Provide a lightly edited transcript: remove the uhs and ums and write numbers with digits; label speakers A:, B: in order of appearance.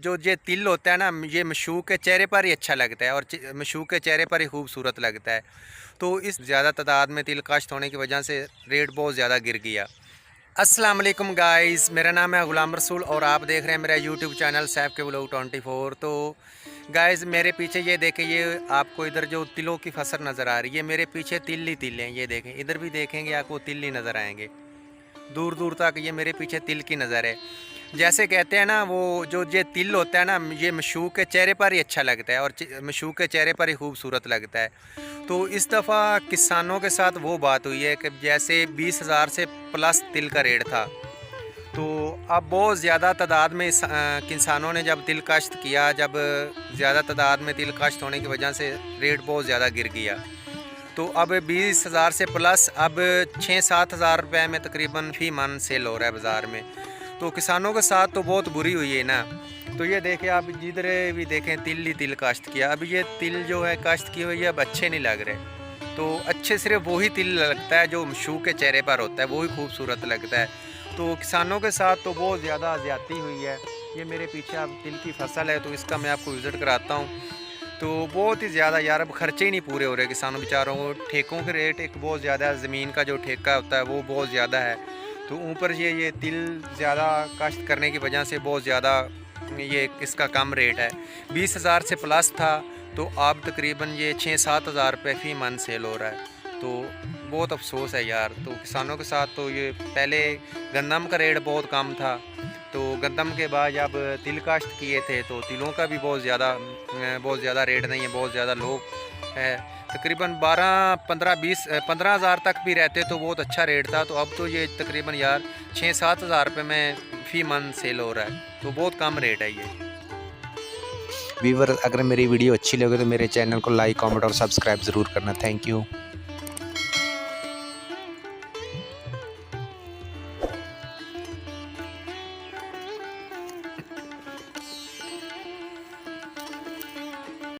A: जो ये तिल होता है ना, ये मशूक के चेहरे पर ही अच्छा लगता है और मशूक के चेहरे पर ही खूबसूरत लगता है। तो इस ज़्यादा तादाद में तिल काश्त होने की वजह से रेट बहुत ज़्यादा गिर गया। अस्सलाम वालेकुम गाइस, मेरा नाम है गुलाम रसूल और आप देख रहे हैं मेरा यूट्यूब चैनल सैफ के व्लॉग 24। तो गाइस मेरे पीछे ये देखें, ये आपको इधर जो तिलों की फसल नज़र आ रही है, मेरे पीछे तिल ही तिल हैं। ये देखें, इधर भी देखेंगे आपको तिल ही नज़र आएंगे, दूर दूर तक ये मेरे पीछे तिल की नज़र है। जैसे कहते हैं ना, वो जो ये तिल होता है ना, ये मशूक के चेहरे पर ही अच्छा लगता है और मशूक के चेहरे पर ही खूबसूरत लगता है। तो इस दफ़ा किसानों के साथ वो बात हुई है कि जैसे 20,000 से प्लस तिल का रेट था, तो अब बहुत ज़्यादा तादाद में किसानों ने जब तिल काश्त किया, जब ज़्यादा तादाद में तिल काश्त होने की वजह से रेट बहुत ज़्यादा गिर गया। तो अब 20,000 से प्लस अब 6-7 हज़ार रुपये में तकरीबन फ़ी मन सेल हो रहा है बाज़ार में। तो किसानों के साथ तो बहुत बुरी हुई है ना। तो ये देखें, आप जिधर भी देखें तिल ही तिल काश्त किया। अब ये तिल जो है काश्त की हुई है, अब अच्छे नहीं लग रहे। तो अच्छे सिर्फ वही तिल लगता है जो मशूक के चेहरे पर होता है, वही खूबसूरत लगता है। तो किसानों के साथ तो बहुत ज़्यादा ज़्यादती हुई है। ये मेरे पीछे अब तिल की फसल है, तो इसका मैं आपको विज़िट कराता हूँ। तो बहुत ही ज़्यादा यार, अब खर्चे ही नहीं पूरे हो रहे किसानों बेचारों को। ठेकों के रेट एक बहुत ज़्यादा है, ज़मीन का जो ठेका होता है वो बहुत ज़्यादा है। तो ऊपर ये तिल ज़्यादा काश्त करने की वजह से बहुत ज़्यादा ये इसका कम रेट है। 20,000 से प्लस था, तो अब तकरीबन ये 6-7 हज़ार रुपये फ़ी मन सेल हो रहा है। तो बहुत अफसोस है यार। तो किसानों के साथ तो ये पहले गंदम का रेट बहुत कम था, तो गंदम के बाद जब तिल काश्त किए थे तो तिलों का भी बहुत ज़्यादा रेट नहीं है, बहुत ज़्यादा लो है। तकरीबन 12, 15, 20, 15 हज़ार तक भी रहते तो बहुत अच्छा रेट था। तो अब तो ये तकरीबन यार 6-7 हज़ार रुपये में फ़ी मन सेल हो रहा है, तो बहुत कम रेट है ये।
B: व्यूवर, अगर मेरी वीडियो अच्छी लगे तो मेरे चैनल को लाइक, कमेंट और सब्सक्राइब ज़रूर करना। Thank you.